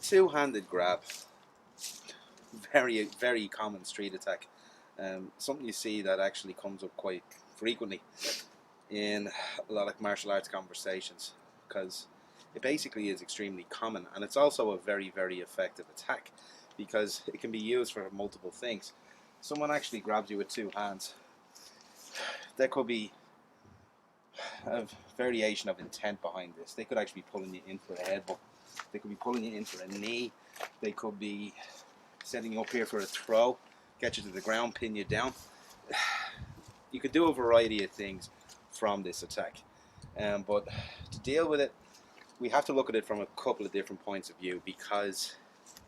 two-handed grab, very, very common street attack. Something you see that actually comes up quite frequently in a lot of martial arts conversations, because it basically is extremely common, and it's also a very, very effective attack because it can be used for multiple things. Someone actually grabs you with two hands. There could be a variation of intent behind this. They could actually be pulling you in for a headbutt. They could be pulling you in for a knee. They could be setting you up here for a throw, get you to the ground, pin you down. You could do a variety of things from this attack. But to deal with it, we have to look at it from a couple of different points of view, because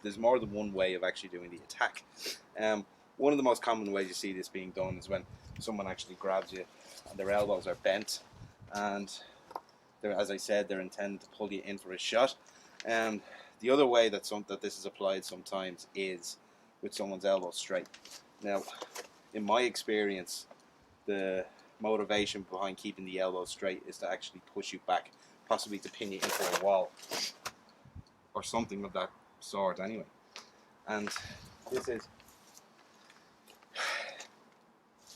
there's more than one way of actually doing the attack. One of the most common ways you see this being done is when someone actually grabs you and their elbows are bent, and as I said, they're intended to pull you in for a shot. The other way that this is applied sometimes is with someone's elbows straight. Now, in my experience, the motivation behind keeping the elbows straight is to actually push you back, possibly to pin you into a wall or something of that sort anyway. And this is,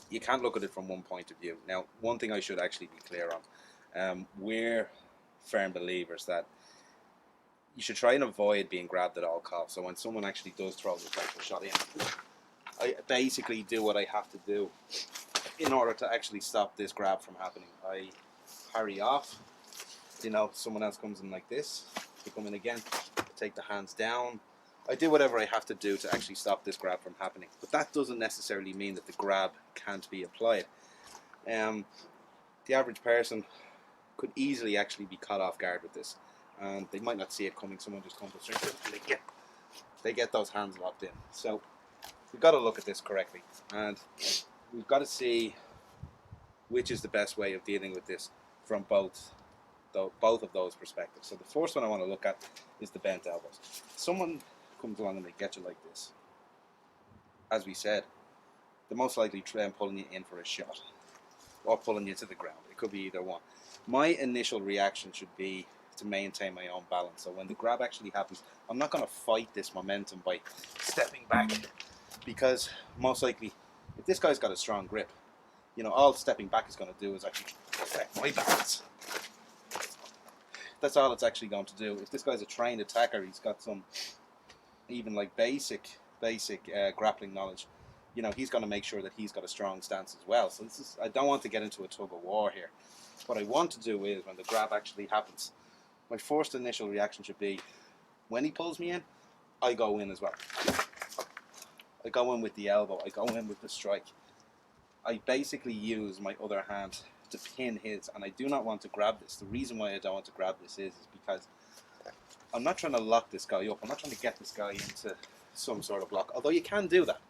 you can't look at it from one point of view. Now, one thing I should actually be clear on, we're firm believers that you should try and avoid being grabbed at all costs. So when someone actually does throw the type of shot in, I basically do what I have to do in order to actually stop this grab from happening. I parry off. You know, someone else comes in like this, they come in again, take the hands down. I do whatever I have to do to actually stop this grab from happening. But that doesn't necessarily mean that the grab can't be applied. The average person could easily actually be caught off guard with this, and they might not see it coming. Someone just comes straight and they get those hands locked in. So we've got to look at this correctly, and we've got to see which is the best way of dealing with this from both of those perspectives. So the first one I want to look at is the bent elbows. Someone comes along and they get you like this. As we said, they're most likely pulling you in for a shot or pulling you to the ground. It could be either one. My initial reaction should be to maintain my own balance. So when the grab actually happens, I'm not going to fight this momentum by stepping back, because most likely, if this guy's got a strong grip, you know, all stepping back is going to do is actually affect my balance. That's all it's actually going to do. If this guy's a trained attacker, he's got some even like basic grappling knowledge, you know, he's going to make sure that he's got a strong stance as well. So I don't want to get into a tug of war here. What I want to do is, when the grab actually happens, my first initial reaction should be, when he pulls me in, I go in as well. I go in with the elbow, I go in with the strike. I basically use my other hand to pin his, and I do not want to grab this. The reason why I don't want to grab this is because I'm not trying to lock this guy up. I'm not trying to get this guy into some sort of lock, although you can do that.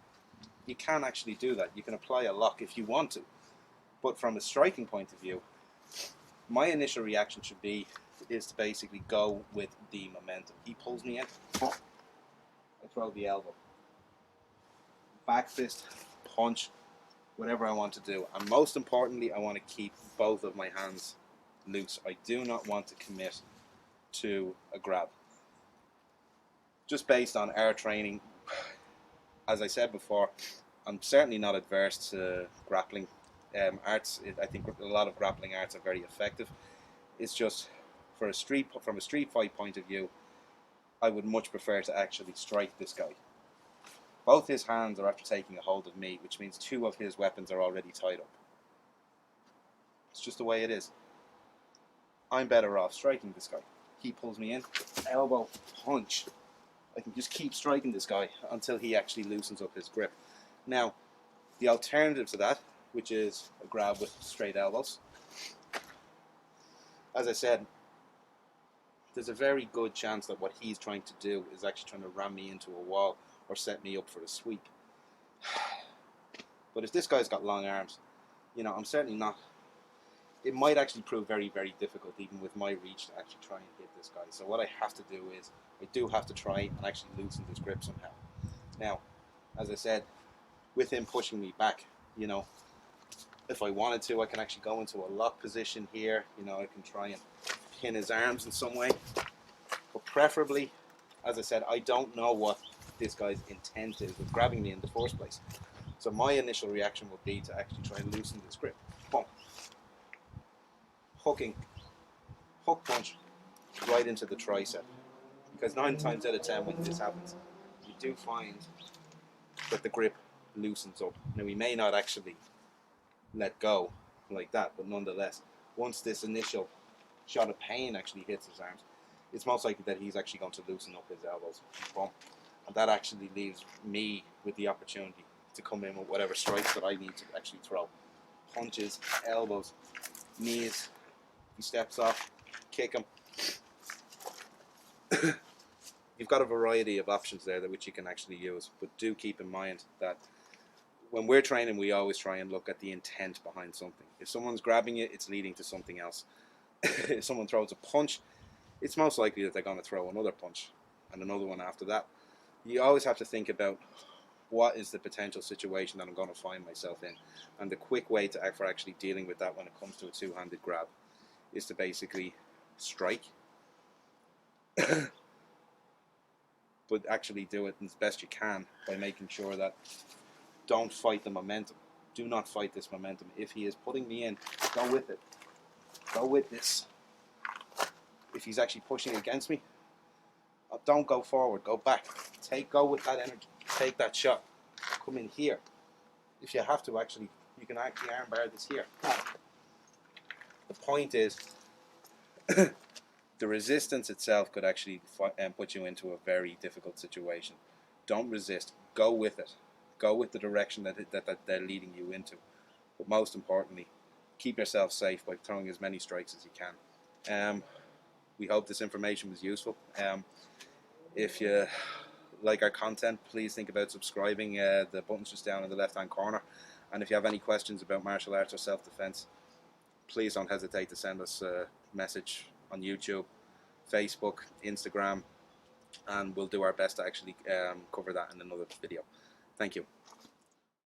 You can actually do that. You can apply a lock if you want to. But from a striking point of view, my initial reaction is to basically go with the momentum. He pulls me in, I throw the elbow. Back fist, punch, whatever I want to do. And most importantly, I want to keep both of my hands loose. I do not want to commit to a grab. Just based on our training, as I said before, I'm certainly not adverse to grappling arts. I think a lot of grappling arts are very effective. It's just from a street fight point of view, I would much prefer to actually strike this guy. Both his hands are after taking a hold of me, which means two of his weapons are already tied up. It's just the way it is. I'm better off striking this guy. He pulls me in, elbow, punch. I can just keep striking this guy until he actually loosens up his grip. Now, the alternative to that, which is a grab with straight elbows, as I said, there's a very good chance that what he's trying to do is actually trying to ram me into a wall or set me up for a sweep. But if this guy's got long arms, you know, I'm certainly not. It might actually prove very, very difficult, even with my reach, to actually try and hit this guy. So what I have to do is, I do have to try and actually loosen this grip somehow. Now, as I said, with him pushing me back, you know, if I wanted to, I can actually go into a lock position here. You know, I can try and pin his arms in some way. But preferably, as I said, I don't know what this guy's intent is with grabbing me in the first place. So my initial reaction would be to actually try and loosen this grip. Boom. Hooking, hook punch right into the tricep. Because 9 times out of 10 when this happens, you do find that the grip loosens up. Now we may not actually let go like that, but nonetheless, once this initial shot of pain actually hits his arms, it's most likely that he's actually going to loosen up his elbows. Boom. And that actually leaves me with the opportunity to come in with whatever strikes that I need to actually throw. Punches, elbows, knees. If he steps off, kick him. You've got a variety of options there that which you can actually use, but do keep in mind that when we're training, we always try and look at the intent behind something. If someone's grabbing you, it's leading to something else. If someone throws a punch, it's most likely that they're going to throw another punch and another one after that. You always have to think about what is the potential situation that I'm going to find myself in, and the quick way for actually dealing with that when it comes to a two-handed grab is to basically strike, but actually do it as best you can by making sure that don't fight the momentum. Do not fight this momentum. If he is putting me in, go with it. Go with this. If he's actually pushing against me, don't go forward, go back. Go with that energy. Take that shot. Come in here. If you have to, actually, you can actually armbar this here. The point is, the resistance itself could actually put you into a very difficult situation. Don't resist. Go with it. Go with the direction that they're leading you into. But most importantly, keep yourself safe by throwing as many strikes as you can. We hope this information was useful. If you like our content, please think about subscribing. The button's just down in the left hand corner. And if you have any questions about martial arts or self-defense, please don't hesitate to send us a message on YouTube, Facebook, Instagram, and we'll do our best to actually cover that in another video. Thank you.